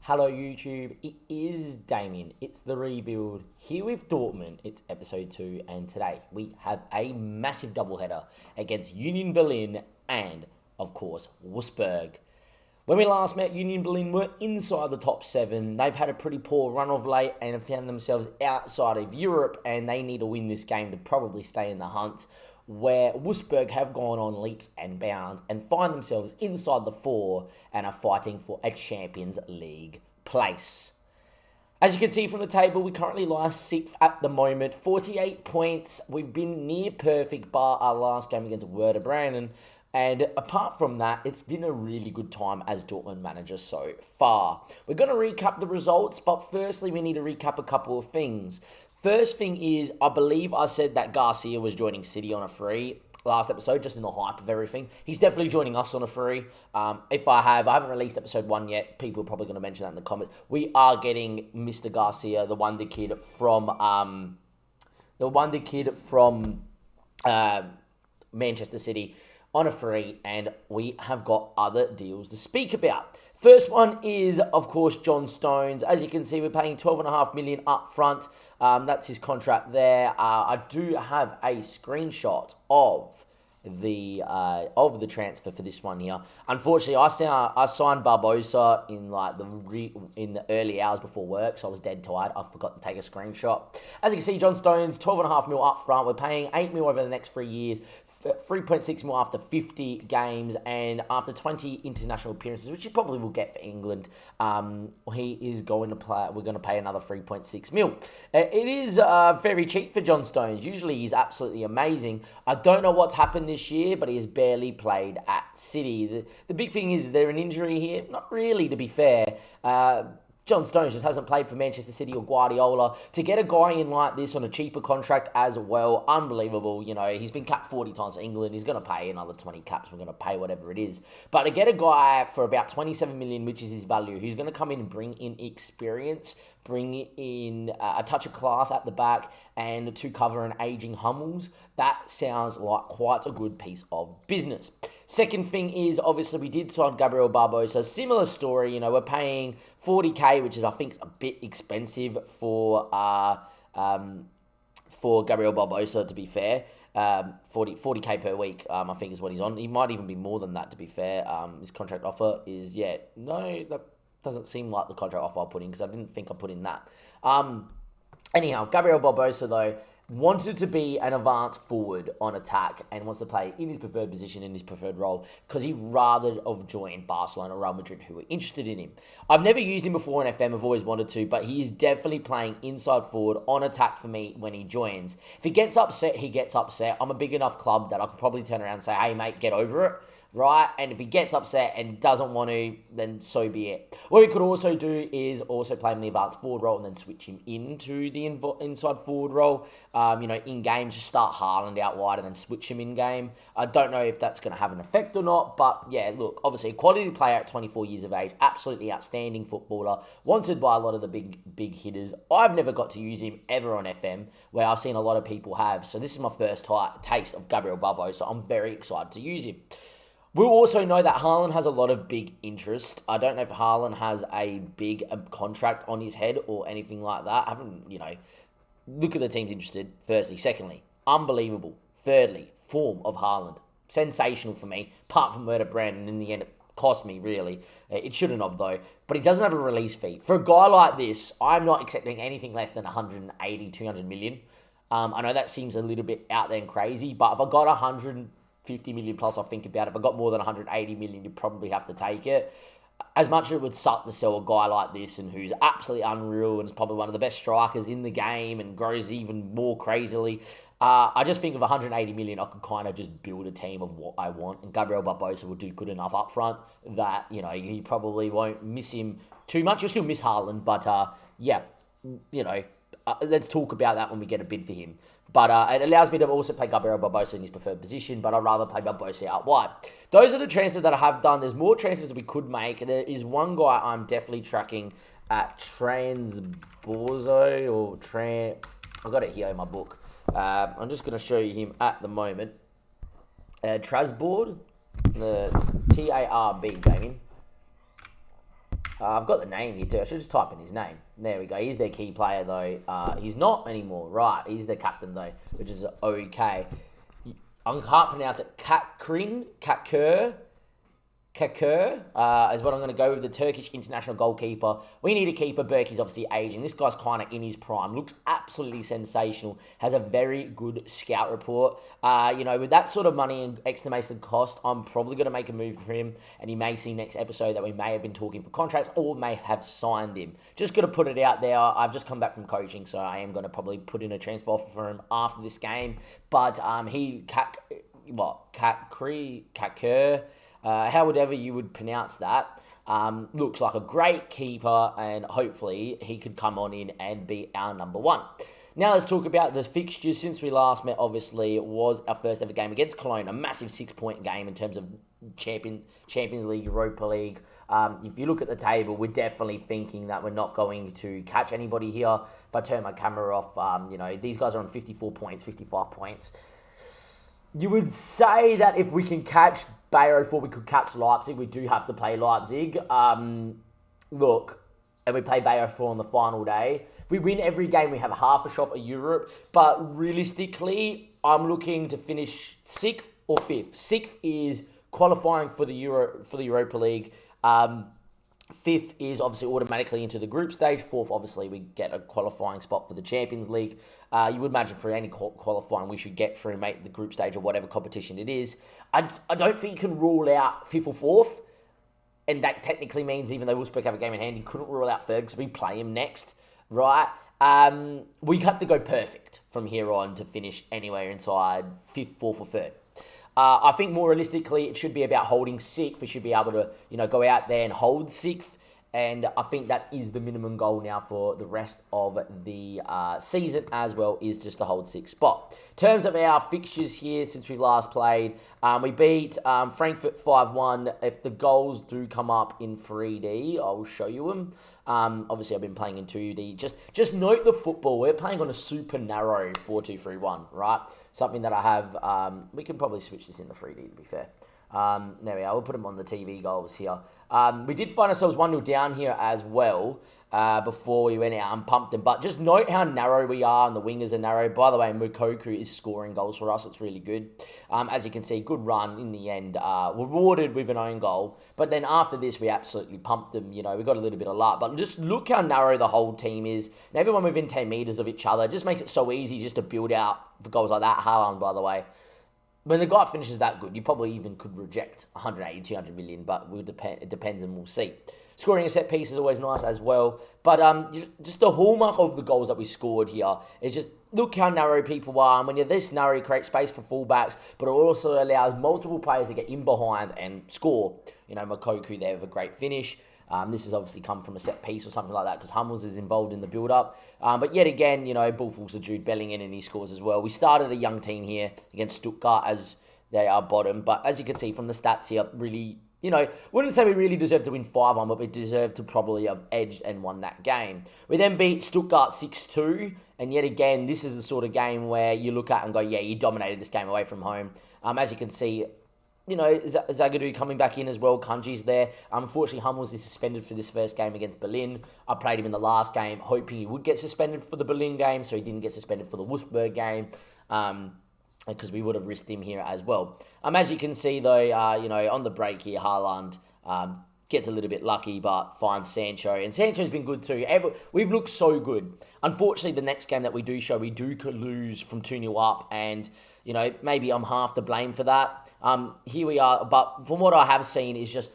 Hello YouTube, it is Damien, it's the rebuild, here with Dortmund, it's episode 2, and today we have a massive doubleheader against Union Berlin and, of course, Wolfsburg. When we last met, Union Berlin were inside the top 7, they've had a pretty poor run of late and have found themselves outside of Europe, and they need to win this game to probably stay in the hunt, where Wolfsburg have gone on leaps and bounds and find themselves inside the 4 and are fighting for a Champions League place. As you can see from the table, we currently lie 6th at the moment, 48 points. We've been near perfect bar our last game against Werder Bremen. And apart from that, it's been a really good time as Dortmund manager so far. We're going to recap the results, but firstly, we need to recap a couple of things. First thing is, I believe I said that Garcia was joining City on a free last episode, just in the hype of everything. He's definitely joining us on a free. If I haven't released episode 1 yet. People are probably going to mention that in the comments. We are getting Mr. Garcia, the wonder kid from Manchester City, on a free, and we have got other deals to speak about. First one is, of course, John Stones. As you can see, we're paying $12.5 million up front. That's his contract there. I do have a screenshot of the transfer for this one here. Unfortunately, I signed Barbosa in the early hours before work, so I was dead tired. I forgot to take a screenshot. As you can see, John Stones, $12.5 million up front. We're paying $8 million over the next 3 years. 3.6 mil after 50 games and after 20 international appearances, which you probably will get for England. He is going to play. We're going to pay another 3.6 mil. It is very cheap for John Stones. Usually he's absolutely amazing. I don't know what's happened this year, but he has barely played at City. The big thing is there an injury here? Not really, to be fair. John Stones just hasn't played for Manchester City or Guardiola. To get a guy in like this on a cheaper contract as well, unbelievable. You know, he's been capped 40 times for England. He's going to pay another 20 caps. We're going to pay whatever it is. But to get a guy for about 27 million, which is his value, who's going to come in and bring in experience, bring in a touch of class at the back, and to cover an aging Hummels, that sounds like quite a good piece of business. Second thing is, obviously, we did sign Gabriel Barbosa. Similar story, you know, we're paying 40k, which is, I think, a bit expensive for Gabriel Barbosa, to be fair. 40k per week, I think, is what he's on. He might even be more than that, to be fair. His contract offer is, that doesn't seem like the contract offer I put in, because I didn't think I put in that. Anyhow, Gabriel Barbosa, though, wanted to be an advanced forward on attack and wants to play in his preferred position, in his preferred role, because he'd rather have joined Barcelona or Real Madrid, who were interested in him. I've never used him before in FM, I've always wanted to, but he is definitely playing inside forward on attack for me when he joins. If he gets upset, he gets upset. I'm a big enough club that I could probably turn around and say, hey mate, get over it. Right, and if he gets upset and doesn't want to, then so be it. What we could also do is also play him in the advanced forward role and then switch him into the inside forward role. In game, just start Haaland out wide and then switch him in game. I don't know if that's going to have an effect or not, but yeah, look, obviously a quality player at 24 years of age, absolutely outstanding footballer, wanted by a lot of the big hitters. I've never got to use him ever on FM, where I've seen a lot of people have. So this is my first taste of Gabriel Barbosa, so I'm very excited to use him. We'll also know that Haaland has a lot of big interest. I don't know if Haaland has a big contract on his head or anything like that. I haven't, look at the teams interested, firstly. Secondly, unbelievable. Thirdly, form of Haaland. Sensational for me, apart from Werder Bremen. In the end, it cost me, really. It shouldn't have, though. But he doesn't have a release fee. For a guy like this, I'm not accepting anything less than 180, 200 million. I know that seems a little bit out there and crazy, but if I got 150 million plus, I'll think about it. If I got more than 180 million, you'd probably have to take it. As much as it would suck to sell a guy like this and who's absolutely unreal and is probably one of the best strikers in the game and grows even more crazily, I just think of 180 million, I could kind of just build a team of what I want. And Gabriel Barbosa will do good enough up front that, you probably won't miss him too much. You'll still miss Haaland, but let's talk about that when we get a bid for him. But it allows me to also play Gabriel Barbosa in his preferred position, but I'd rather play Barbosa out wide. Those are the transfers that I have done. There's more transfers that we could make. There is one guy I'm definitely tracking at Transborzo I've got it here in my book. I'm just going to show you him at the moment. Trasbourg, the Tarb, Damien. I've got the name here too. I should just type in his name. There we go. He's their key player though. He's not anymore. Right. He's their captain though, which is okay. I can't pronounce it. Kakur is what I'm going to go with, the Turkish international goalkeeper. We need a keeper. Berkey's obviously aging. This guy's kind of in his prime. Looks absolutely sensational. Has a very good scout report. With that sort of money and estimated cost, I'm probably going to make a move for him. And you may see next episode that we may have been talking for contracts or may have signed him. Just going to put it out there. I've just come back from coaching, so I am going to probably put in a transfer offer for him after this game. But Kakur, however you would pronounce that, looks like a great keeper, and hopefully he could come on in and be our number one. Now let's talk about the fixtures. Since we last met, obviously, it was our first ever game against Cologne, a massive 6-point game in terms of Champions League, Europa League. If you look at the table, we're definitely thinking that we're not going to catch anybody here. If I turn my camera off, these guys are on 54 points, 55 points. You would say that if we can catch Bayer 04, we could catch Leipzig. We do have to play Leipzig. And we play Bayer 04 on the final day. If we win every game, we have half a shot at Europe. But realistically, I'm looking to finish 6th or 5th. 6th is qualifying for the Europa League. 5th is obviously automatically into the group stage. 4th, obviously, we get a qualifying spot for the Champions League. You would imagine for any qualifying we should get through, the group stage or whatever competition it is. I don't think you can rule out 5th or 4th. And that technically means, even though Wolfsburg have a game in hand, you couldn't rule out 3rd because we play him next, right? We have to go perfect from here on to finish anywhere inside 5th, 4th or 3rd. I think more realistically, it should be about holding 6th. We should be able to, go out there and hold 6th. And I think that is the minimum goal now for the rest of the season as well, is just to hold 6th spot. In terms of our fixtures here since we last played, we beat Frankfurt 5-1. If the goals do come up in 3D, I will show you them. Obviously, I've been playing in 2D. Just note the football. We're playing on a super narrow 4-2-3-1, right? Something that I have. We can probably switch this into 3D, to be fair. There we are. We'll put them on the TV goals here. We did find ourselves 1-0 down here as well before we went out and pumped them. But just note how narrow we are, and the wingers are narrow. By the way, Mukoku is scoring goals for us. It's really good. As you can see, good run in the end. Rewarded with an own goal. But then after this, we absolutely pumped them. We got a little bit of luck. But just look how narrow the whole team is. And everyone within 10 metres of each other. It just makes it so easy just to build out for goals like that. Haaland, by the way. When the guy finishes that good, you probably even could reject 180, 200 million, but it depends and we'll see. Scoring a set piece is always nice as well. But just the hallmark of the goals that we scored here is just look how narrow people are. And when you're this narrow, you create space for fullbacks, but it also allows multiple players to get in behind and score. Makoku there with a great finish. This has obviously come from a set piece or something like that because Hummels is involved in the build-up. But yet again, Bullfugs to Jude Bellingham and he scores as well. We started a young team here against Stuttgart as they are bottom. But as you can see from the stats here, really, wouldn't say we really deserve to win 5-1, but we deserve to probably have edged and won that game. We then beat Stuttgart 6-2. And yet again, this is the sort of game where you look at and go, yeah, you dominated this game away from home. As you can see, Zagadou coming back in as well. Kanji's there. Unfortunately, Hummels is suspended for this first game against Berlin. I played him in the last game, hoping he would get suspended for the Berlin game, so he didn't get suspended for the Wolfsburg game, because we would have risked him here as well. As you can see, though, on the break here, Haaland gets a little bit lucky, but finds Sancho. And Sancho's been good too. We've looked so good. Unfortunately, the next game that we do lose from 2-0 up, and, maybe I'm half to blame for that. Here we are, but from what I have seen is just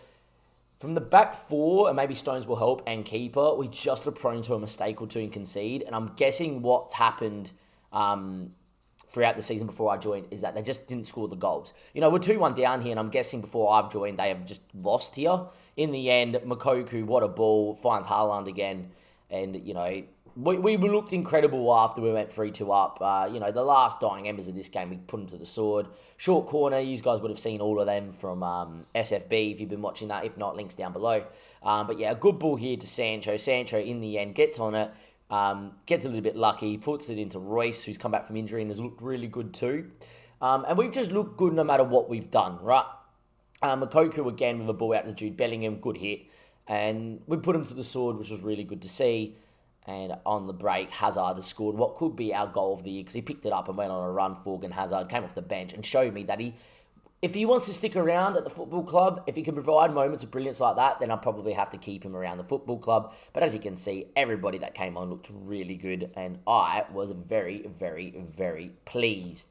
from the back four, and maybe Stones will help, and keeper, we just are prone to a mistake or two and concede. And I'm guessing what's happened throughout the season before I joined is that they just didn't score the goals. We're 2-1 down here, and I'm guessing before I've joined, they have just lost here. In the end, Makoku, what a ball, finds Haaland again, and, we looked incredible after we went 3-2 up. The last dying embers of this game, we put them to the sword. Short corner, you guys would have seen all of them from SFB if you've been watching that. If not, links down below. But yeah, a good ball here to Sancho. Sancho, in the end, gets on it, gets a little bit lucky, puts it into Royce, who's come back from injury and has looked really good too. And we've just looked good no matter what we've done, right? Makoku again with a ball out to Jude Bellingham, good hit. And we put him to the sword, which was really good to see. And on the break, Hazard has scored what could be our goal of the year because he picked it up and went on a run. Forgan Hazard came off the bench and showed me that if he wants to stick around at the football club, if he can provide moments of brilliance like that, then I'll probably have to keep him around the football club. But as you can see, everybody that came on looked really good, and I was very, very, very pleased.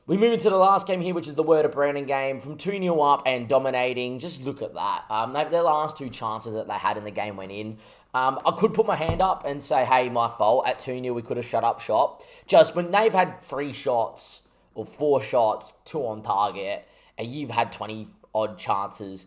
We move into the last game here, which is the Word of Brandon game. From 2-0 up and dominating, just look at that. Their last two chances that they had in the game went in. I could put my hand up and say, hey, my fault. At 2-0, we could have shut up shop. Just when they've had 3 shots or 4 shots, 2 on target, and you've had 20-odd chances,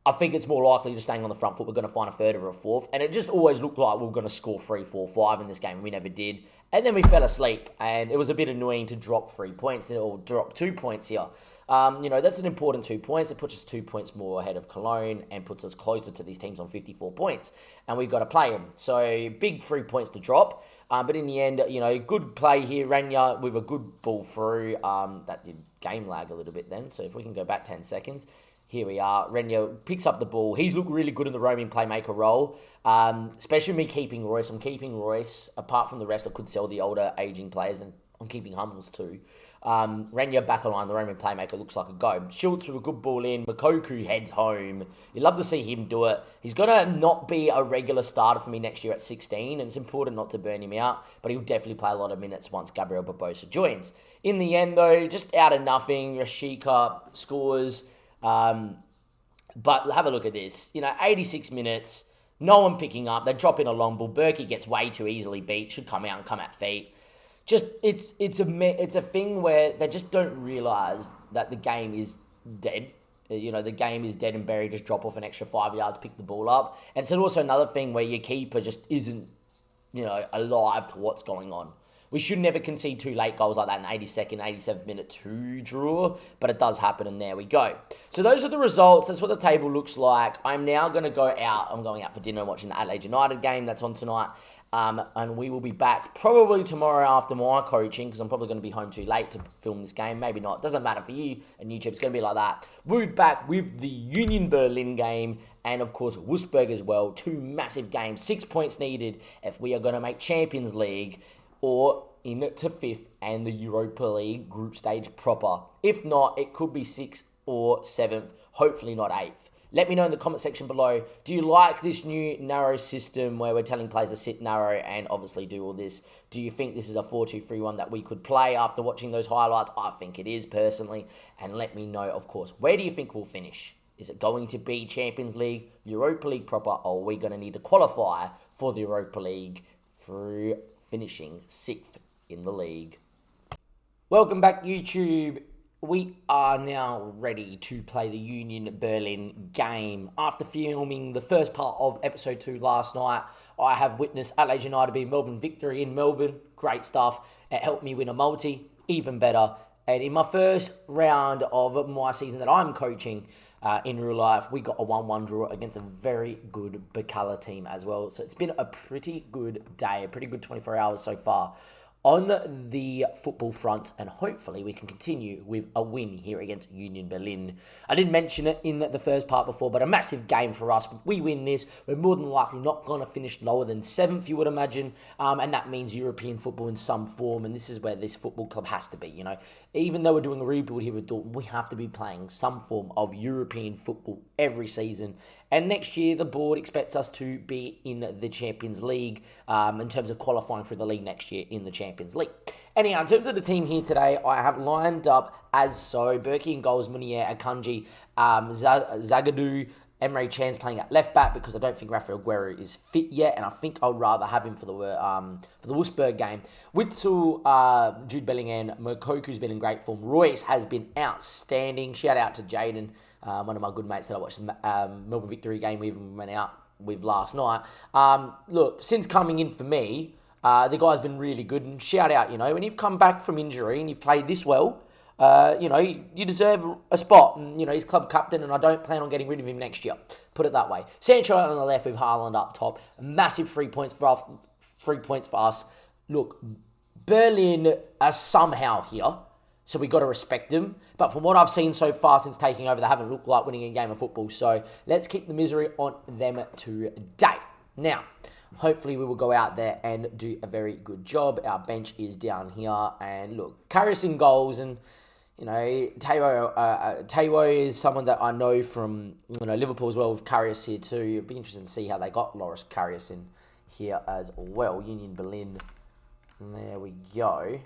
I think it's more likely just staying on the front foot, we're going to find a third or a fourth. And it just always looked like we were going to score 3, 4, 5 in this game. We never did. And then we fell asleep, and it was a bit annoying to drop 3 points or drop 2 points here. That's an important 2 points. It puts us 2 points more ahead of Cologne and puts us closer to these teams on 54 points. And we've got to play them. So big 3 points to drop. But in the end, good play here. Rania with a good ball through. That did game lag a little bit then. So if we can go back 10 seconds. Here we are. Renia picks up the ball. He's looked really good in the roaming playmaker role, especially me keeping Royce. I'm keeping Royce. Apart from the rest, I could sell the older, aging players, and I'm keeping Hummels too. Renia back line, the roaming playmaker looks like a go. Schultz with a good ball in. Mokoku heads home. You'd love to see him do it. He's going to not be a regular starter for me next year at 16, and it's important not to burn him out, but he'll definitely play a lot of minutes once Gabriel Barbosa joins. In the end, though, just out of nothing, Rashika scores. But have a look at this. 86 minutes, no one picking up. They drop in a long ball. Berkey gets way too easily beat. Should come out and come at feet. Just it's a thing where they just don't realise that the game is dead. The game is dead and buried. Just drop off an extra 5 yards, pick the ball up. And it's also another thing where your keeper just isn't, alive to what's going on. We should never concede 2 late goals like that in 82nd, 87th minute to draw, but it does happen, and there we go. So those are the results. That's what the table looks like. I'm now going to go out. I'm going out for dinner and watching the Adelaide United game that's on tonight, and we will be back probably tomorrow after my coaching because I'm probably going to be home too late to film this game. Maybe not. Doesn't matter for you and YouTube. It's going to be like that. We'll be back with the Union Berlin game and, of course, Wolfsburg as well. 2 massive games. 6 points needed if we are going to make Champions League or into 5th and the Europa League group stage proper. If not, it could be 6th or 7th, hopefully not 8th. Let me know in the comment section below, do you like this new narrow system where we're telling players to sit narrow and obviously do all this? Do you think this is a 4-2-3-1 that we could play after watching those highlights? I think it is, personally. And let me know, of course, where do you think we'll finish? Is it going to be Champions League, Europa League proper, or are we going to need to qualify for the Europa League through finishing 6th in the league? Welcome back, YouTube. We are now ready to play the Union Berlin game. After filming the first part of episode 2 last night, I have witnessed Adelaide United beat Melbourne victory in Melbourne. Great stuff. It helped me win a multi, even better. And in my first round of my season that I'm coaching in real life, we got a 1-1 draw against a very good Bacala team as well. So it's been a pretty good day, a pretty good 24 hours so far on the football front, and hopefully we can continue with a win here against Union Berlin. I didn't mention it in the first part before, but a massive game for us. If we win this, we're more than likely not going to finish lower than 7th, you would imagine, and that means European football in some form, and this is where this football club has to be, Even though we're doing a rebuild here with Dortmund, we have to be playing some form of European football every season. And next year, the board expects us to be in the Champions League in terms of qualifying for the league next year in the Champions League. Anyhow, in terms of the team here today, I have lined up as so. Berkey in goals, Munier, Akanji, Zagadou, Emre Can's playing at left back because I don't think Rafael Guerrero is fit yet, and I think I'd rather have him for the Wolfsburg game. Witzel, Jude Bellingham, Mokoku's been in great form. Royce has been outstanding. Shout out to Jaden, one of my good mates that I watched the Melbourne victory game we even went out with last night. Look, since coming in for me, the guy's been really good, and shout out, when you've come back from injury and you've played this well, you deserve a spot. And, he's club captain, and I don't plan on getting rid of him next year. Put it that way. Sancho on the left with Haaland up top. Massive 3 points for us. Look, Berlin are somehow here. So we got to respect them. But from what I've seen so far since taking over, they haven't looked like winning a game of football. So let's keep the misery on them today. Now, hopefully we will go out there and do a very good job. Our bench is down here. And look, Karius in goals. And, you know, Taiwo is someone that I know from, you know, Liverpool as well with Karius here too. It'd be interesting to see how they got Loris Karius in here as well. Union Berlin. And there we go.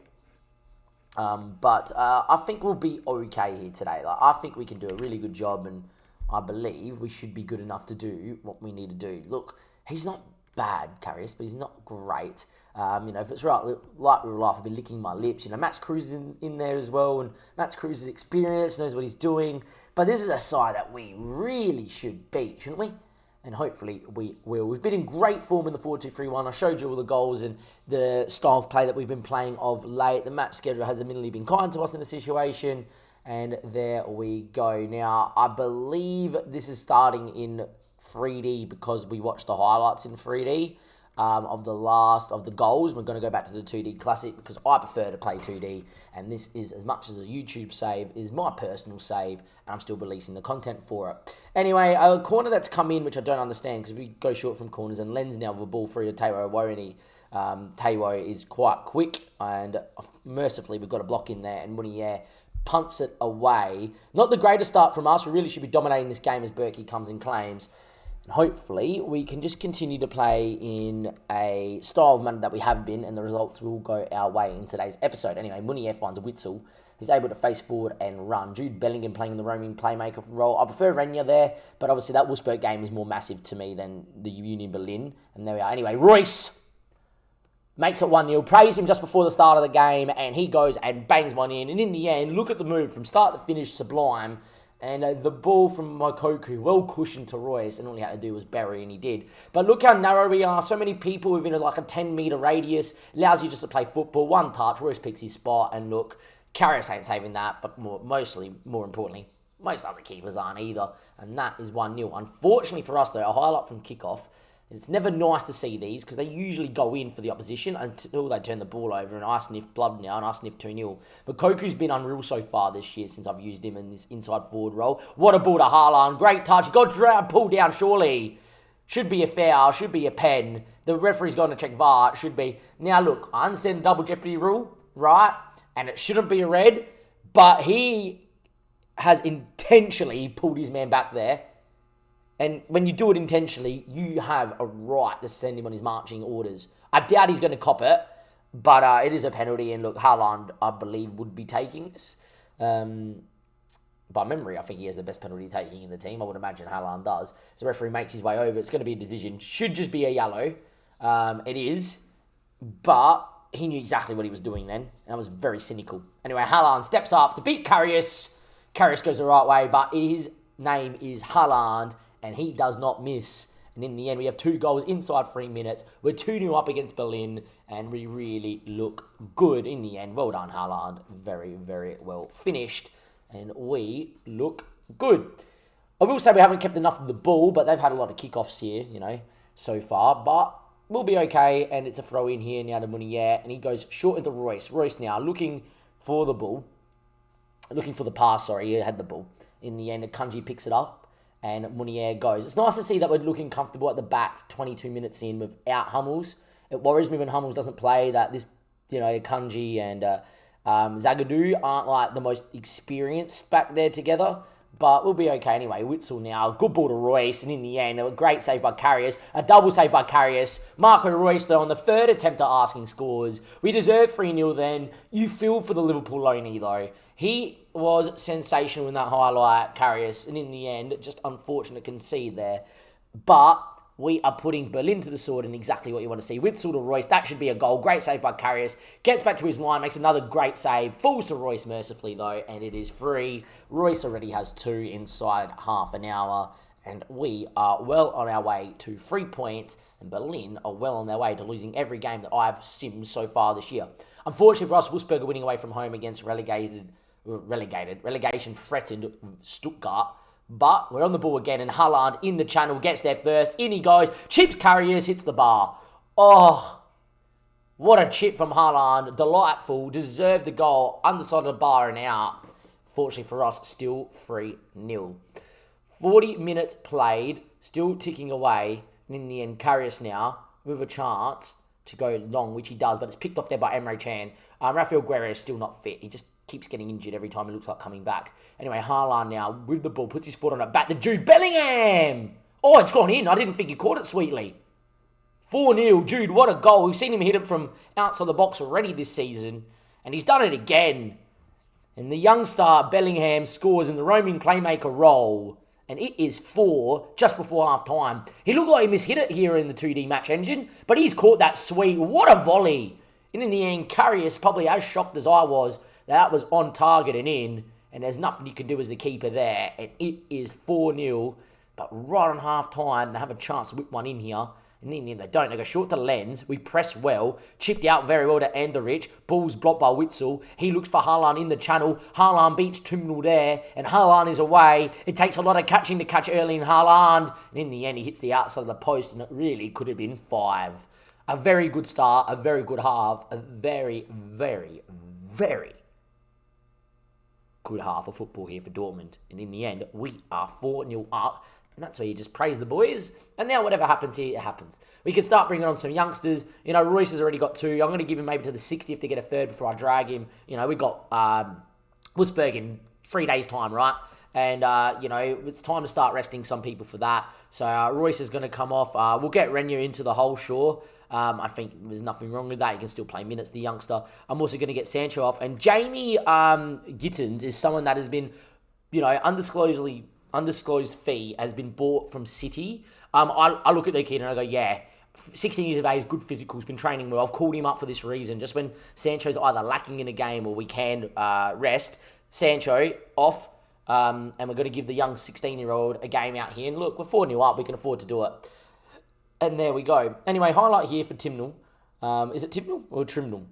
But I think we'll be okay here today. Like, I think we can do a really good job, and I believe we should be good enough to do what we need to do. Look, he's not bad, Karius, but he's not great. You know, if it's right, like real life, I'll be licking my lips. You know, Max Cruz is in there as well, and Max Cruz is experienced, knows what he's doing. But this is a side that we really should beat, shouldn't we? And hopefully we will. We've been in great form in the 4-2-3-1. I showed you all the goals and the style of play that we've been playing of late. The match schedule has admittedly been kind to us in the situation. And there we go. Now, I believe this is starting in 3D because we watched the highlights in 3D of the goals. We're going to go back to the 2D Classic because I prefer to play 2D. And this is, as much as a YouTube save, is my personal save. And I'm still releasing the content for it. Anyway, a corner that's come in, which I don't understand because we go short from corners. And Len's now with a ball through to Taiwo Warani. Taiwo is quite quick. And mercifully, we've got a block in there. And Munier punts it away. Not the greatest start from us. We really should be dominating this game as Berkey comes and claims. Hopefully, we can just continue to play in a style of manner that we have been, and the results will go our way in today's episode. Anyway, Munier finds a Witzel. He's able to face forward and run. Jude Bellingham playing in the roaming playmaker role. I prefer Renya there, but obviously that Wolfsburg game is more massive to me than the Union Berlin. And there we are. Anyway, Royce makes it 1-0. Praise him just before the start of the game, and he goes and bangs one in. And in the end, look at the move from start to finish, sublime. And the ball from Mokoku, well cushioned to Royce, and all he had to do was bury, and he did. But look how narrow we are. So many people within like a 10-metre radius. Allows you just to play football. One touch, Royce picks his spot, and look, Karius ain't saving that, but more importantly, most other keepers aren't either. And that is 1-0. Unfortunately for us, though, a highlight from kickoff. It's never nice to see these because they usually go in for the opposition until they turn the ball over, and I sniff blood now, and I sniff 2-0. But Koku's been unreal so far this year since I've used him in this inside forward role. What a ball to Haaland. Great touch. Got pulled down, surely. Should be a foul. Should be a pen. The referee's going to check VAR. It should be. Now, look, I understand the double jeopardy rule, right? And it shouldn't be a red, but he has intentionally pulled his man back there. And when you do it intentionally, you have a right to send him on his marching orders. I doubt he's going to cop it, but it is a penalty. And look, Haaland, I believe, would be taking this. By memory, I think he has the best penalty taking in the team. I would imagine Haaland does. So the referee makes his way over. It's going to be a decision. Should just be a yellow. It is. But he knew exactly what he was doing then. And that was very cynical. Anyway, Haaland steps up to beat Karius. Karius goes the right way, but his name is Haaland. And he does not miss. And in the end, we have 2 goals inside 3 minutes. We're 2-0 up against Berlin. And we really look good in the end. Well done, Haaland. Very, very well finished. And we look good. I will say we haven't kept enough of the ball. But they've had a lot of kickoffs here, you know, so far. But we'll be okay. And it's a throw in here now to Munier. And he goes short into Royce. Royce now looking for the ball. Looking for the pass, sorry. He had the ball. In the end, Akanji picks it up. And Munier goes. It's nice to see that we're looking comfortable at the back 22 minutes in without Hummels. It worries me when Hummels doesn't play that this, you know, Kanji and Zagadou aren't like the most experienced back there together. But we'll be okay anyway. Witzel now. Good ball to Royce. And in the end, a great save by Karius. A double save by Karius. Marco Royce, though, on the third attempt at asking scores. We deserve 3-0 then. You feel for the Liverpool loanee, though. He was sensational in that highlight, Karius. And in the end, just unfortunate concede there. But we are putting Berlin to the sword in exactly what you want to see. Witzel to Royce. That should be a goal. Great save by Karius. Gets back to his line. Makes another great save. Falls to Royce mercifully, though. And it is free. Royce already has 2 inside half an hour. And we are well on our way to 3 points. And Berlin are well on their way to losing every game that I've simmed so far this year. Unfortunately for us, Wolfsburg are winning away from home against relegation-threatened Stuttgart. But we're on the ball again, and Haaland in the channel, gets there first. In he goes, chips Karius, hits the bar. Oh, What a chip from Haaland. Delightful. Deserved the goal. Underside of the bar and out. Fortunately for us, still 3-0. 40 minutes played. Still ticking away. And in the end, Karius now with a chance to go long, which he does. But it's picked off there by Emre Can. Rafael Guerrero is still not fit. He just keeps getting injured every time he looks like coming back. Anyway, Haaland now with the ball. Puts his foot on it. Back to Jude Bellingham. Oh, it's gone in. I didn't think he caught it sweetly. 4-0. Jude, what a goal. We've seen him hit it from outside the box already this season. And he's done it again. And the young star Bellingham scores in the roaming playmaker role. And it is 4 just before half-time. He looked like he mishit it here in the 2D match engine. But he's caught that sweet. What a volley. And in the end, Karius, probably as shocked as I was, that was on target and in. And there's nothing you can do as the keeper there. And it is 4-0. But right on half-time, they have a chance to whip one in here. And then they don't. They go short to Lens. We press well. Chipped out very well to Anderich. Ball's blocked by Witzel. He looks for Haaland in the channel. Haaland beats Timnall there. And Haaland is away. It takes a lot of catching to catch early in Haaland. And in the end, he hits the outside of the post. And it really could have been 5. A very good start. A very good half. A very, very, very good half of football here for Dortmund. And in the end, we are 4-0 up. And that's where you just praise the boys. And now whatever happens here, it happens. We can start bringing on some youngsters. You know, Royce has already got 2. I'm going to give him maybe to the 60th to get a 3rd before I drag him. You know, we got Wolfsburg in 3 days' time, right? And, you know, it's time to start resting some people for that. So Royce is going to come off. We'll get Renya into the hole, sure. I think there's nothing wrong with that. He can still play minutes, the youngster. I'm also going to get Sancho off. And Jamie Gittins is someone that has been, you know, undisclosed fee has been bought from City. I look at the kid and I go, yeah, 16 years of age, good physicals, been training well. I've called him up for this reason. Just when Sancho's either lacking in a game or we can rest, Sancho off. And we're going to give the young 16-year-old a game out here. And look, we're 4-0 up. We can afford to do it. And there we go. Anyway, highlight here for Timnall. Is it Timnall or Trimnall?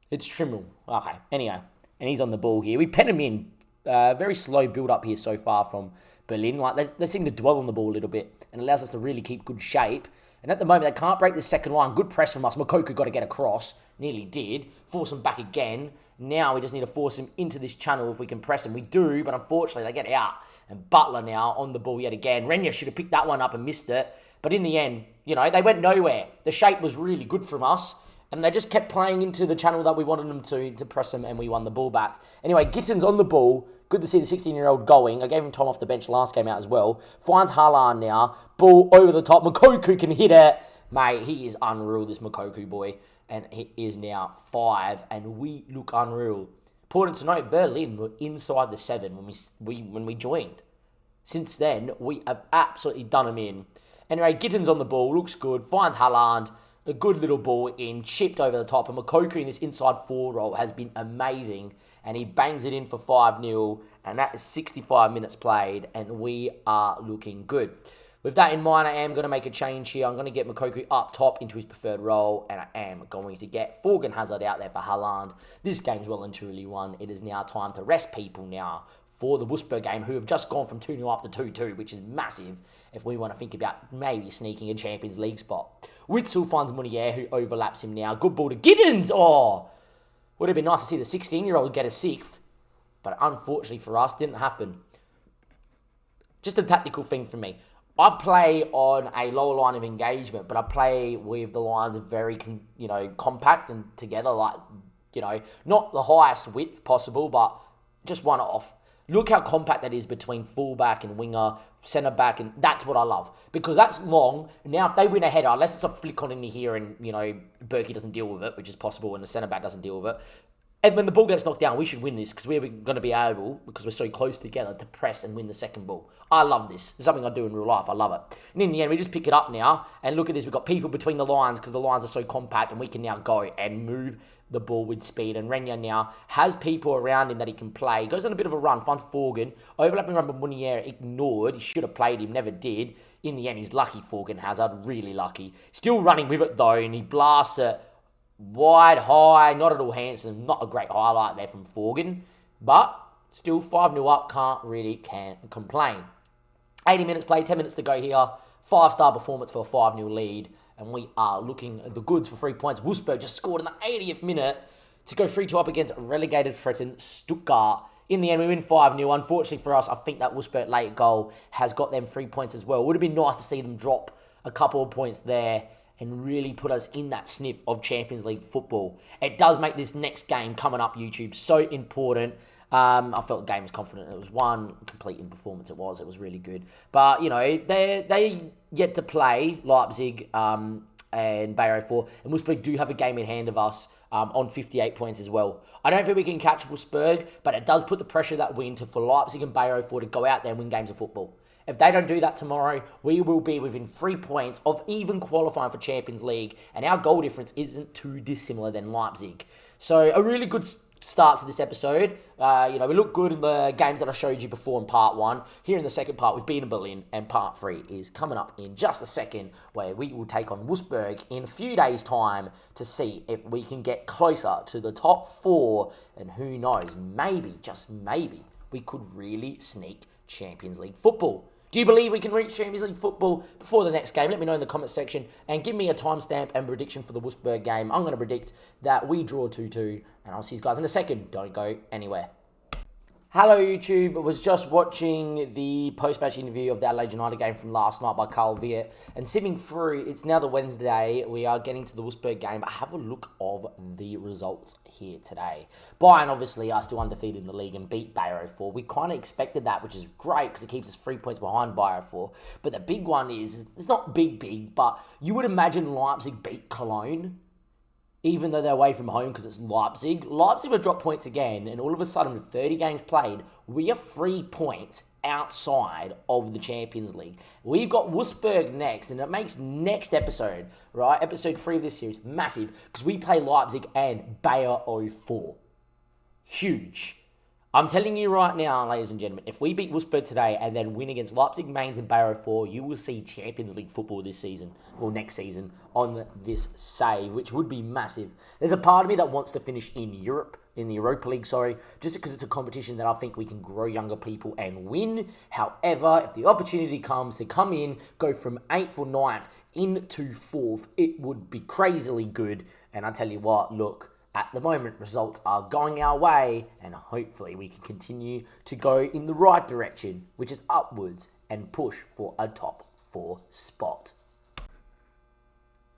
It's Trimnall. Okay, anyway. And he's on the ball here. We pen him in. Very slow build-up here so far from Berlin. Like they seem to dwell on the ball a little bit and allows us to really keep good shape. And at the moment, they can't break the second line. Good press from us. Mokoku got to get across. Nearly did. Force him back again. Now we just need to force him into this channel if we can press him. We do, but unfortunately, they get out. And Butler now on the ball yet again. Renya should have picked that one up and missed it. But in the end, you know, they went nowhere. The shape was really good from us. And they just kept playing into the channel that we wanted them to press them, and we won the ball back. Anyway, Gittins on the ball. Good to see the 16-year-old going. I gave him time off the bench last game out as well. Finds Haaland now. Ball over the top. Mokoku can hit it. Mate, he is unreal, this Mokoku boy. And he is now 5, and we look unreal. Important to note, Berlin were inside the 7 when we joined. Since then, we have absolutely done them in. Anyway, Gittins on the ball. Looks good. Finds Haaland. A good little ball in, chipped over the top. And Mokoku in this inside 4 role has been amazing. And he bangs it in for 5-0. And that is 65 minutes played. And we are looking good. With that in mind, I am going to make a change here. I'm going to get Mokoku up top into his preferred role. And I am going to get Forgan Hazard out there for Haaland. This game's well and truly won. It is now time to rest people now for the Wolfsburg game, who have just gone from 2-0 up to 2-2, which is massive if we want to think about maybe sneaking a Champions League spot. Witzel finds Munier, who overlaps him now. Good ball to Giddens. Oh, would have been nice to see the 16-year-old get a 6th, but unfortunately for us, didn't happen. Just a tactical thing for me. I play on a lower line of engagement, but I play with the lines very, compact and together, like, not the highest width possible, but just one off. Look how compact that is between fullback and winger, centre-back, and that's what I love. Because that's long. Now, if they win a header, unless it's a flick on into here and, Berkey doesn't deal with it, which is possible, and the centre-back doesn't deal with it. And when the ball gets knocked down, we should win this because we're going to be able, because we're so close together, to press and win the second ball. I love this. It's something I do in real life. I love it. And in the end, we just pick it up now. And look at this. We've got people between the lines because the lines are so compact, and we can now go and move the ball with speed. And Renya now has people around him that he can play. He goes on a bit of a run, finds Forgan. Overlapping run by Munier, ignored. He should have played him, never did. In the end, he's lucky, Forgan Hazard, really lucky. Still running with it though, and he blasts it wide, high, not at all handsome. Not a great highlight there from Forgan. But still 5-0 up, can't complain. 80 minutes played, 10 minutes to go here. 5-star performance for a 5-0 lead, and we are looking at the goods for 3 points. Wolfsburg just scored in the 80th minute to go 3-2 up against relegated threatened Stuttgart. In the end, we win 5-0. Unfortunately for us, I think that Wolfsburg late goal has got them 3 points as well. It would have been nice to see them drop a couple of points there and really put us in that sniff of Champions League football. It does make this next game coming up, YouTube, so important. I felt the game was confident. It was one complete in performance. It was really good. But, they yet to play Leipzig and Bayer 04. And Wolfsburg do have a game in hand of us on 58 points as well. I don't think we can catch Wolfsburg, but it does put the pressure that win for Leipzig and Bayer 04 to go out there and win games of football. If they don't do that tomorrow, we will be within 3 points of even qualifying for Champions League, and our goal difference isn't too dissimilar than Leipzig. So a really good start to this episode. We look good in the games that I showed you before in part 1. Here in the second part, we've beaten Berlin, and part 3 is coming up in just a second, where we will take on Wolfsburg in a few days' time to see if we can get closer to the top 4, and who knows, maybe, just maybe, we could really sneak Champions League football. Do you believe we can reach Champions League football before the next game? Let me know in the comments section and give me a timestamp and prediction for the Wolfsburg game. I'm going to predict that we draw 2-2, and I'll see you guys in a second. Don't go anywhere. Hello YouTube, I was just watching the post-match interview of the Adelaide United game from last night by Carl Viet, and simming through, it's now the Wednesday, we are getting to the Wolfsburg game, but have a look of the results here today. Bayern obviously are still undefeated in the league and beat Bayer 04. We kind of expected that, which is great because it keeps us 3 points behind Bayer 04, but the big one is, it's not big, but you would imagine Leipzig beat Cologne, even though they're away from home because it's Leipzig. Leipzig would drop points again, and all of a sudden, with 30 games played, we are 3 points outside of the Champions League. We've got Wolfsburg next, and it makes next episode, right, episode 3 of this series, massive, because we play Leipzig and Bayer 04. Huge. I'm telling you right now, ladies and gentlemen, if we beat Wolfsburg today and then win against Leipzig, Mainz and Bayer 04, you will see Champions League football this season, or next season, on this save, which would be massive. There's a part of me that wants to finish in Europe, in the Europa League, just because it's a competition that I think we can grow younger people and win. However, if the opportunity comes to come in, go from 8th or 9th into 4th, it would be crazily good. And I tell you what, look, at the moment, results are going our way, and hopefully we can continue to go in the right direction, which is upwards, and push for a top 4 spot.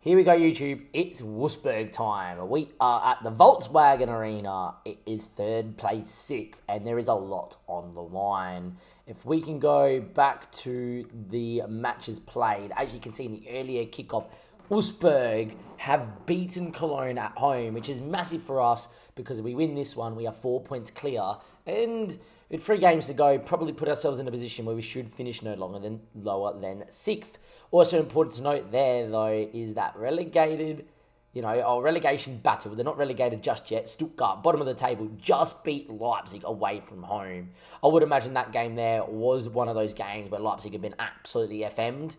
Here we go, YouTube. It's Wolfsburg time. We are at the Volkswagen Arena. It is 3rd place 6th, and there is a lot on the line. If we can go back to the matches played, as you can see in the earlier kickoff, Wolfsburg have beaten Cologne at home, which is massive for us because if we win this one, we are 4 points clear. And with 3 games to go, probably put ourselves in a position where we should finish lower than 6th. Also important to note there, though, is that relegated, our relegation battle. They're not relegated just yet. Stuttgart, bottom of the table, just beat Leipzig away from home. I would imagine that game there was one of those games where Leipzig have been absolutely FM'd.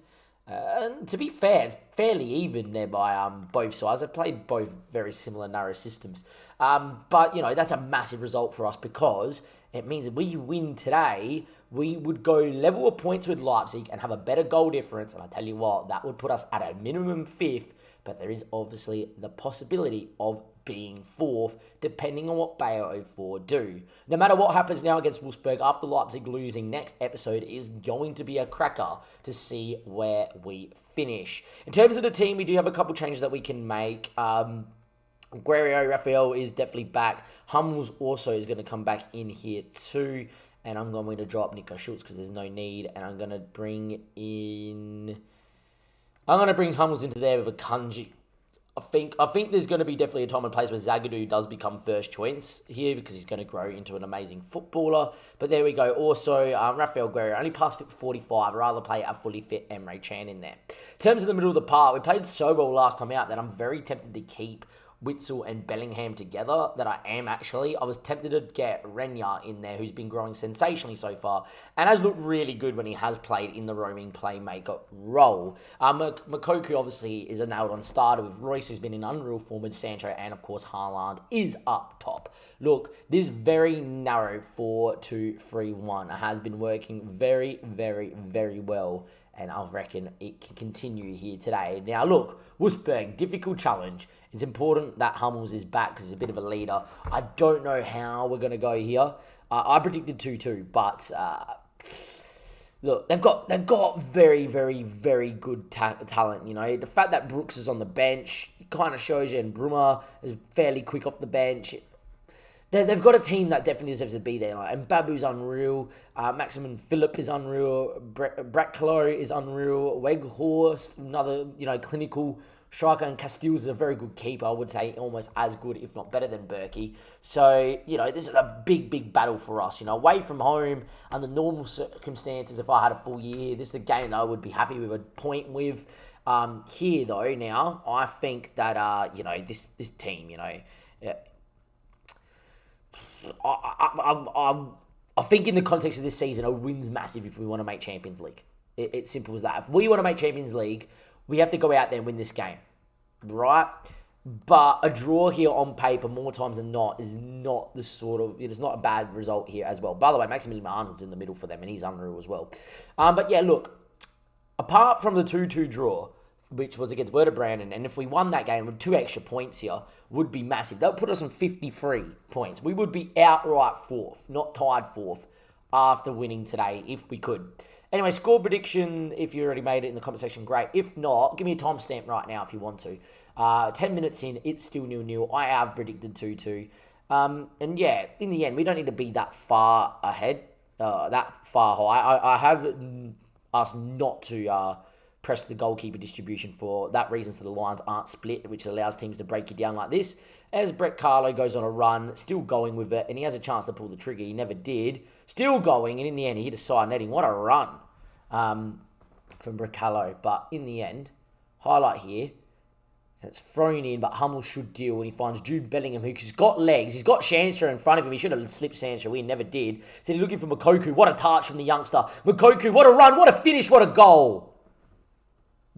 And to be fair, it's fairly even there by both sides. They've played both very similar narrow systems. But, that's a massive result for us because it means if we win today, we would go level of points with Leipzig and have a better goal difference. And I tell you what, that would put us at a minimum 5th. But there is obviously the possibility of being 4th, depending on what Bayer 04 do. No matter what happens now against Wolfsburg, after Leipzig losing, next episode is going to be a cracker to see where we finish. In terms of the team, we do have a couple changes that we can make. Guerrero Raphael is definitely back. Hummels also is going to come back in here too. And I'm going to drop Nico Schultz because there's no need. And I'm going to bring Hummels into there with a Kanji. I think there's going to be definitely a time and place where Zagadou does become first choice here because he's going to grow into an amazing footballer. But there we go. Also, Rafael Guerrero only passed fit for 45. I'd rather play a fully fit Emre Can in there. In terms of the middle of the park, we played so well last time out that I'm very tempted to keep Witzel and Bellingham together, that I am actually. I was tempted to get Renya in there, who's been growing sensationally so far, and has looked really good when he has played in the roaming playmaker role. Makoku obviously is a nailed-on starter with Royce, who's been in unreal form with Sancho, and of course Haaland is up top. Look, this very narrow 4-2-3-1 has been working very, very, very well, and I reckon it can continue here today. Now, look, Wolfsburg, difficult challenge. It's important that Hummels is back because he's a bit of a leader. I don't know how we're going to go here. I predicted 2-2, but look, they've got very, very, very good talent. You know, the fact that Brooks is on the bench kind of shows you, and Brummer is fairly quick off the bench. They've got a team that definitely deserves to be there. Like, and Babu's unreal. Maximum Phillip is unreal. Bracklow is unreal. Weghorst, another clinical striker, and Castells is a very good keeper. I would say almost as good, if not better, than Berkey. So this is a big, big battle for us. Away from home under normal circumstances, if I had a full year, this is a game that I would be happy with a point with. Here though, now I think that this team, yeah, I think in the context of this season, a win's massive if we want to make Champions League. It's simple as that. If we want to make Champions League, we have to go out there and win this game, right? But a draw here on paper, more times than not, is not the sort of... It's not a bad result here as well. By the way, Maximilian Arnold's in the middle for them, and he's unreal as well. But yeah, look, apart from the 2-2 draw, which was against Werder Bremen, and if we won that game with 2 extra points here, would be massive. That would put us on 53 points. We would be outright fourth, not tied fourth, after winning today, if we could. Anyway, score prediction, if you already made it in the comment section, great. If not, give me a timestamp right now if you want to. 10 minutes in, it's still 0-0. I have predicted 2-2. And yeah, in the end, we don't need to be that far ahead, that far high. I have asked not to... press the goalkeeper distribution for that reason, so the lines aren't split, which allows teams to break you down like this. As Brett Carlo goes on a run, still going with it, and he has a chance to pull the trigger. He never did. Still going, and in the end, he hit a side netting. What a run from Brett Carlo. But in the end, highlight here, it's thrown in, but Hummel should deal when he finds Jude Bellingham, who's got legs. He's got Shanstra in front of him. He should have slipped Shanstra. We never did. So he's looking for Mokoku. What a touch from the youngster. Mokoku, what a run, what a finish, what a goal.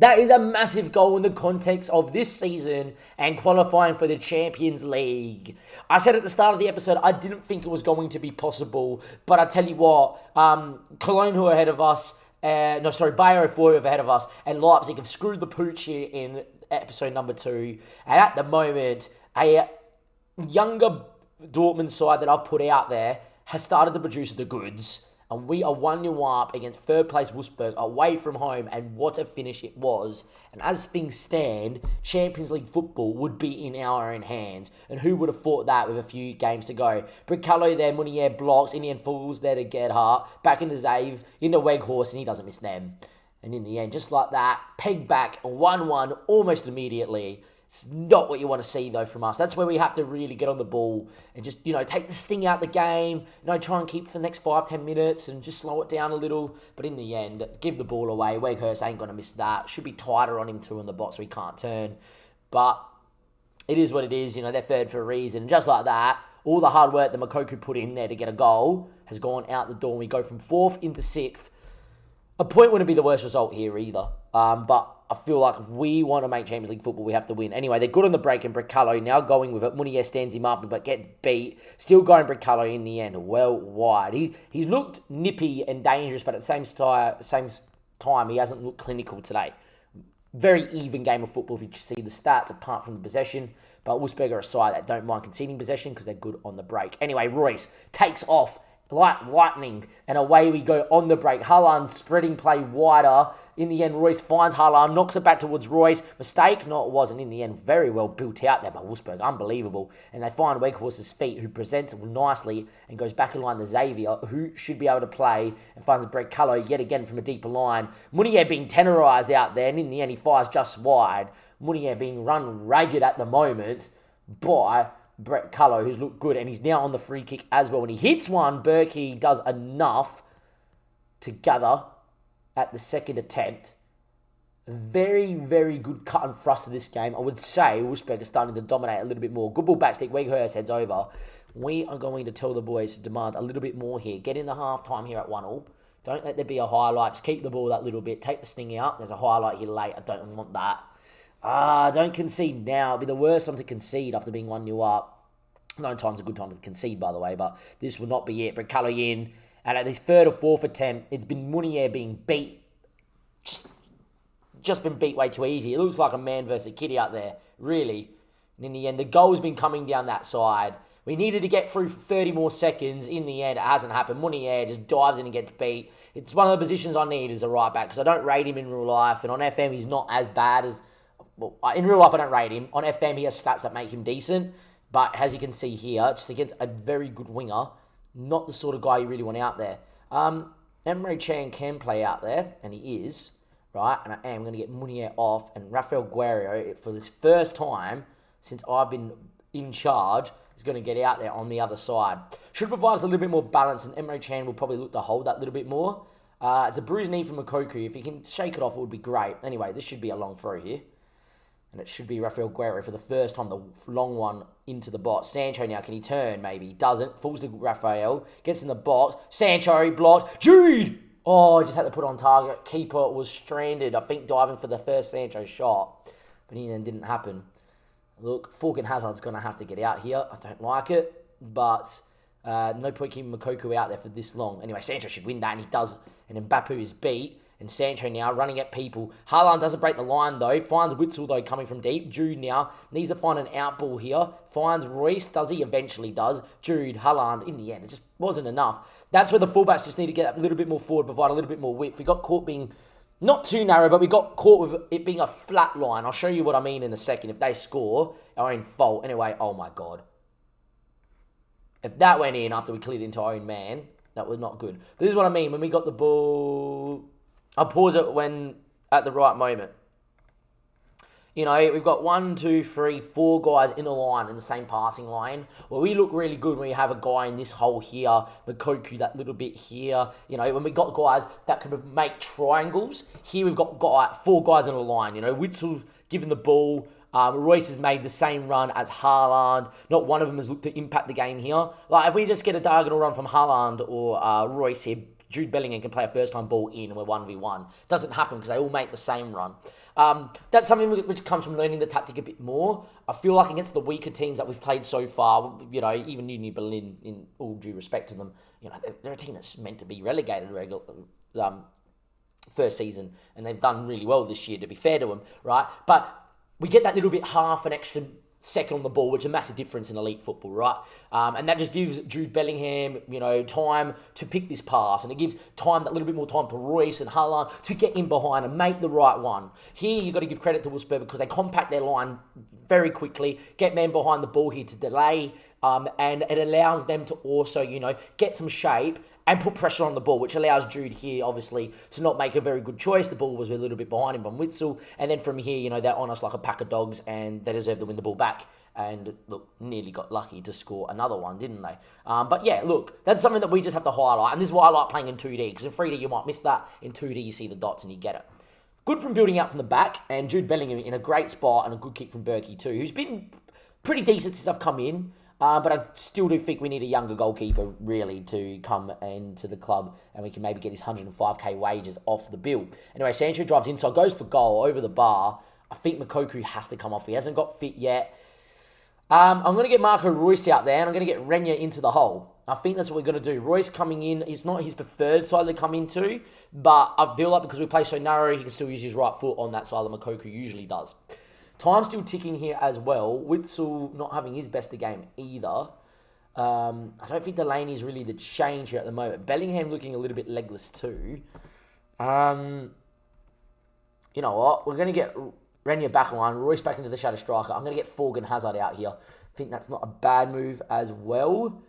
That is a massive goal in the context of this season and qualifying for the Champions League. I said at the start of the episode, I didn't think it was going to be possible. But I tell you what, Cologne, who are ahead of us, Bayer 4 are ahead of us, and Leipzig have screwed the pooch here in episode number 2. And at the moment, a younger Dortmund side that I've put out there has started to produce the goods. And we are 1-0 up against third place Wolfsburg away from home. And what a finish it was. And as things stand, Champions League football would be in our own hands. And who would have thought that with a few games to go? Bricalo there, Munier blocks, in the end falls there to Gerhardt. Back into Zave, into Weghorst, and he doesn't miss them. And in the end, just like that, peg back, 1-1 almost immediately. It's not what you want to see, though, from us. That's where we have to really get on the ball and just, take the sting out the game, try and keep for the next 5-10 minutes and just slow it down a little. But in the end, give the ball away. Weghorst ain't going to miss that. Should be tighter on him, too, on the box so he can't turn. But it is what it is. They're third for a reason. And just like that, all the hard work that Mokoku put in there to get a goal has gone out the door. And we go from 4th into 6th. A point wouldn't be the worst result here either. But I feel like if we want to make Champions League football, we have to win. Anyway, they're good on the break, and Bricalo now going with it. Munier stands him up, but gets beat. Still going Bricalo in the end, well wide. He's looked nippy and dangerous, but at the same time, he hasn't looked clinical today. Very even game of football if you see the stats, apart from the possession. But Wolfsburg are a side that don't mind conceding possession because they're good on the break. Anyway, Royce takes off like lightning, and away we go on the break. Haaland spreading play wider. In the end, Royce finds Haaland, knocks it back towards Royce. Mistake? No, it wasn't. In the end, very well built out there by Wolfsburg. Unbelievable. And they find Weghorst's feet, who presents nicely and goes back in line to Xavier, who should be able to play, and finds Brett Cullo yet again from a deeper line. Munier being tenderised out there, and in the end, he fires just wide. Munier being run ragged at the moment by Brett Cullo, who's looked good, and he's now on the free kick as well. When he hits one, Berkey does enough to gather at the second attempt. Very, very good cut and thrust of this game. I would say Wolfsburg is starting to dominate a little bit more. Good ball backstick, Weghorst heads over. We are going to tell the boys to demand a little bit more here. Get in the half-time here at 1-1. Don't let there be a highlight. Just keep the ball that little bit. Take the sting out. There's a highlight here late. I don't want that. Don't concede now. It'd be the worst time to concede after being 1-0 up. No time's a good time to concede, by the way, but this will not be it. Bricalo in, and at this third or fourth attempt, it's been Munier being beat. Just been beat way too easy. It looks like a man versus a kitty out there, really. And in the end, the goal's been coming down that side. We needed to get through for 30 more seconds. In the end, it hasn't happened. Munier just dives in and gets beat. It's one of the positions I need as a right back because I don't rate him in real life. And on FM, he's not as bad as... Well, in real life, I don't rate him. On FM, he has stats that make him decent. But as you can see here, just against a very good winger, not the sort of guy you really want out there. Emre Can play out there, and he is, right? And I am going to get Munier off, and Rafael Guerrero, for this first time since I've been in charge, is going to get out there on the other side. Should provide us a little bit more balance, and Emre Can will probably look to hold that little bit more. It's a bruised knee from Mokoku. If he can shake it off, it would be great. Anyway, this should be a long throw here. And it should be Rafael Guerrero for the first time, the long one into the box. Sancho now, can he turn? Maybe. He doesn't. Falls to Rafael. Gets in the box. Sancho blocked. Jude! Oh, just had to put on target. Keeper was stranded. I think diving for the first Sancho shot. But in the end, didn't happen. Look, Falcon Hazard's going to have to get out here. I don't like it. But no point keeping Mokoku out there for this long. Anyway, Sancho should win that, and he does. And Mbappe is beat. And Sancho now running at people. Haaland doesn't break the line though. Finds Witzel though coming from deep. Jude now needs to find an out ball here. Finds Royce. Does he? Eventually does. Jude, Haaland. In the end, it just wasn't enough. That's where the fullbacks just need to get a little bit more forward, provide a little bit more width. We got caught being not too narrow, but we got caught with it being a flat line. I'll show you what I mean in a second. If they score, our own fault. Anyway, oh my God. If that went in after we cleared into our own man, that was not good. But this is what I mean. When we got the ball... I'll pause it when at the right moment. You know, we've got 1, 2, 3, 4 guys in a line, in the same passing line. Well, we look really good when we have a guy in this hole here, Mokoku that little bit here. You know, when we got guys that can make triangles. Here we've got 4 guys in a line. You know, Witzel giving the ball. Royce has made the same run as Haaland. Not one of them has looked to impact the game here. Like, if we just get a diagonal run from Haaland or Royce here, Jude Bellingham can play a first-time ball in and we're 1v1. It doesn't happen because they all make the same run. That's something which comes from learning the tactic a bit more. I feel like against the weaker teams that we've played so far, you know, even Union Berlin, in all due respect to them, you know, they're a team that's meant to be relegated first season, and they've done really well this year, to be fair to them, right? But we get that little bit half an extra second on the ball, which is a massive difference in elite football, right? And that just gives Jude Bellingham, you know, time to pick this pass, and it gives time, that little bit more time for Royce and Haaland to get in behind and make the right one. Here, you've got to give credit to Wolfsburg because they compact their line very quickly, get men behind the ball here to delay, and it allows them to also, you know, get some shape and put pressure on the ball, which allows Jude here, obviously, to not make a very good choice. The ball was a little bit behind him on Witzel. And then from here, you know, they're on us like a pack of dogs and they deserve to win the ball back. And, look, nearly got lucky to score another one, didn't they? But, yeah, look, that's something that we just have to highlight. And this is why I like playing in 2D, because in 3D you might miss that. In 2D you see the dots and you get it. Good from building out from the back. And Jude Bellingham in a great spot and a good kick from Berkey too, who's been pretty decent since I've come in. But I still do think we need a younger goalkeeper, really, to come into the club and we can maybe get his 105k wages off the bill. Anyway, Sancho drives inside, goes for goal over the bar. I think Mokoku has to come off. He hasn't got fit yet. I'm going to get Marco Royce out there and I'm going to get Renya into the hole. I think that's what we're going to do. Royce coming in is not his preferred side to come into, but I feel like because we play so narrow, he can still use his right foot on that side that Mokoku usually does. Time still ticking here as well. Witzel not having his best of game either. I don't think Delaney's really the change here at the moment. Bellingham looking a little bit legless too. You know what? We're going to get Renya back on. Royce back into the shadow striker. I'm going to get Forgan Hazard out here. I think that's not a bad move as well.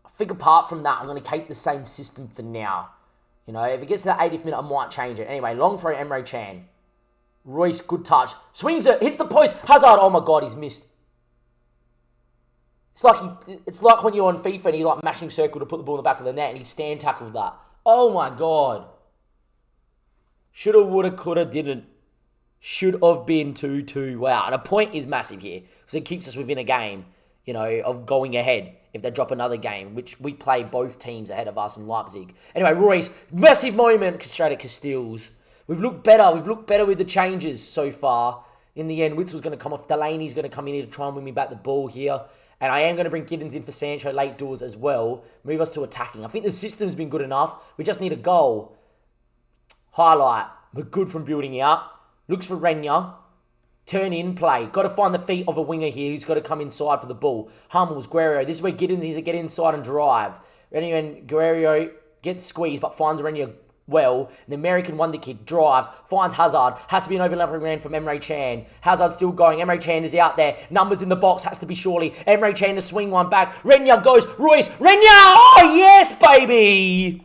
I think apart from that, I'm going to keep the same system for now. You know, if it gets to the 80th minute, I might change it. Anyway, long throw, Emre Can. Royce, good touch. Swings it, hits the post. Hazard, oh my God, he's missed. It's like when you're on FIFA and you're like mashing circle to put the ball in the back of the net and he stand tackled that. Oh my God. Shoulda, woulda, coulda, didn't. Should have been 2-2. Wow. And a point is massive here because it keeps us within a game, you know, of going ahead. If they drop another game, which we play both teams ahead of us in Leipzig. Anyway, Royce, massive moment straight at Castells. We've looked better. We've looked better with the changes so far. in the end. Witzel's going to come off. Delaney's going to come in here to try and win me back the ball here. And I am going to bring Giddens in for Sancho late doors as well. Move us to attacking. I think the system's been good enough. We just need a goal. Highlight. We're good from building out. Looks for Renya. Turn in, play. Got to find the feet of a winger here who's got to come inside for the ball. Hummels, Guerrero. This is where Giddens needs to get inside and drive. Renya and Guerrero gets squeezed but finds Renya well. The American wonder kid drives, finds Hazard. Has to be an overlapping man from Emre Can. Hazard still going. Emre Can is out there. Numbers in the box. Has to be surely. Emre Can to swing one back. Renya goes. Royce. Renya! Oh, yes, baby!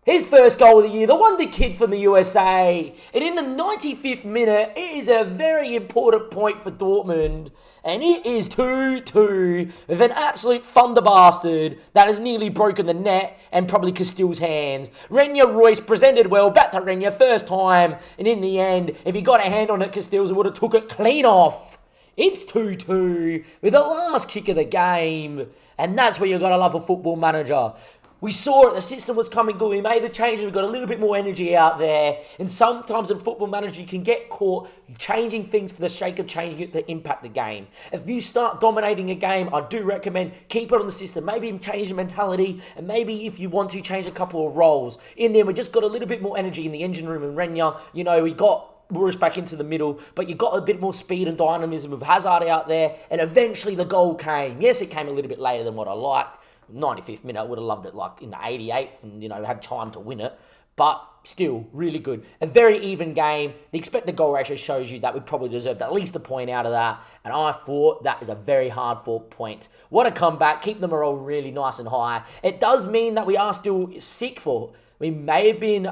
His first goal of the year, the wonder kid from the USA. And in the 95th minute, it is a very important point for Dortmund. And it is 2-2 with an absolute thunder bastard that has nearly broken the net and probably Castell's hands. Renya Royce presented well, back to Renya first time. And in the end, if he got a hand on it, Castells would have took it clean off. It's 2-2 with the last kick of the game. And that's where you've got to love a football manager. We saw it, the system was coming good, we made the changes, we got a little bit more energy out there. And sometimes in Football Manager, you can get caught changing things for the sake of changing it to impact the game. If you start dominating a game, I do recommend keep it on the system. Maybe even change the mentality, and maybe if you want to, change a couple of roles. In there, we just got a little bit more energy in the engine room and Renya. You know, we got Rush back into the middle, but you got a bit more speed and dynamism with Hazard out there, and eventually the goal came. Yes, it came a little bit later than what I liked. 95th minute, I would have loved it like in the 88th and, you know, had time to win it. But still, really good. A very even game. The expected goal ratio shows you that we probably deserved at least a point out of that. And I thought that is a very hard fought point. What a comeback. Keep the morale really nice and high. It does mean that we are still sick for. We may have been,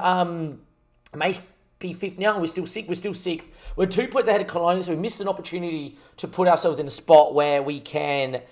may be fifth now. We're still sick. We're 2 points ahead of Cologne, so we missed an opportunity to put ourselves in a spot where we can,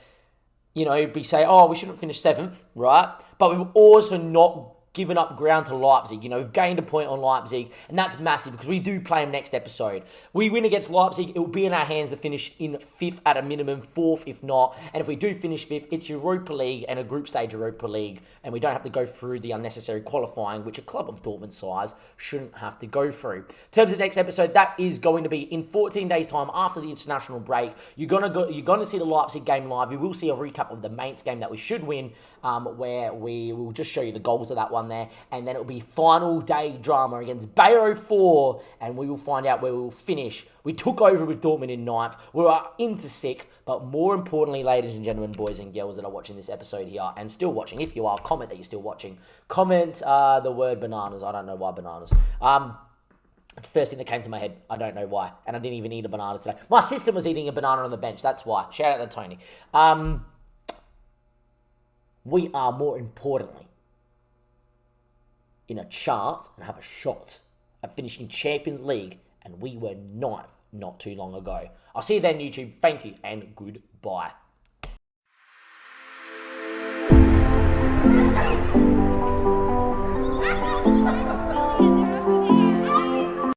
you know, we shouldn't finish 7th, right? But we've also not given up ground to Leipzig. You know, we've gained a point on Leipzig, and that's massive because we do play them next episode. We win against Leipzig, it will be in our hands to finish in 5th at a minimum, 4th if not. And if we do finish 5th, it's Europa League and a group stage Europa League, and we don't have to go through the unnecessary qualifying, which a club of Dortmund's size shouldn't have to go through. In terms of the next episode, that is going to be in 14 days' time after the international break. You're gonna see the Leipzig game live. You will see a recap of the Mainz game that we should win, where we will just show you the goals of that one there, and then it'll be final day drama against Bayer 04, and we will find out where we will finish. We took over with Dortmund in 9th. We are into 6th, but more importantly, ladies and gentlemen, boys and girls that are watching this episode here and still watching, if you are, comment that you're still watching. Comment the word bananas. I don't know why bananas. It's the first thing that came to my head. I don't know why, and I didn't even eat a banana today. My sister was eating a banana on the bench. That's why. Shout out to Tony. We are, more importantly, in a chance and have a shot at finishing Champions League, and we were 9th not too long ago. I'll see you then, YouTube. Thank you and goodbye.